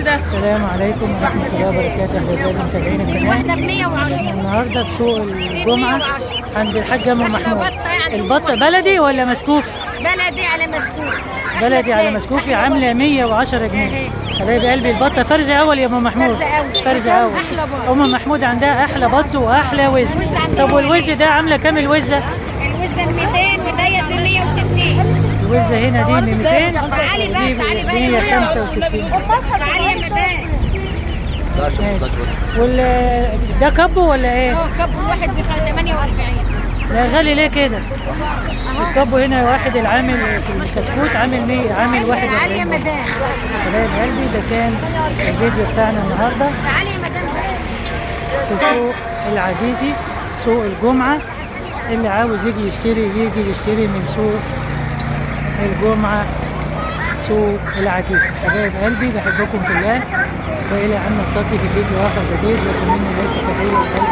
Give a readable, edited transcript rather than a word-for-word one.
ده. السلام عليكم ورحمة الله وبركاته. أحبابي متابعين القناة. واحدة ب110. النهارده في سوق الجمعة 110. عند الحاجة أم أحلى محمود. بطة يعني البطة بلدي ولا مسكوف؟ بلدي على مسكوف. بلدي على مسكوفي عاملة 110 جنيه. اهي. حبايب قلبي البطة فرزة أول يا أم محمود. فرزة أول. فرزة أول. أحلى بط. أم محمود عندها أحلى بط وأحلى وز. الوز عندها طب والوز ده عاملة كام الوزة؟ الوزة 200 وديت ب 160. الوزة هنا دي ب 200 تعالي بقى، دي ب تعالي بقى. 165. تعالي يا مدام. ماشي. ده كبو ولا إيه؟ كب واحد ب 48. لا غالي ليه كده؟ الكابو هنا واحد العامل في الكتكوت عامل 100 عامل 41. تعالي يا مدام. حبايب قلبي ده كان الفيديو بتاعنا النهارده تعالي يا مدام. في سوق العجيزي، سوق الجمعة. اللي عاوز يجي يشتري من سوق الجمعة، سوق العجيزي. حبايب قلبي بحبكم في الله، وإلى أن نلتقي في فيديو آخر جديد. لكم مني ألف تحية.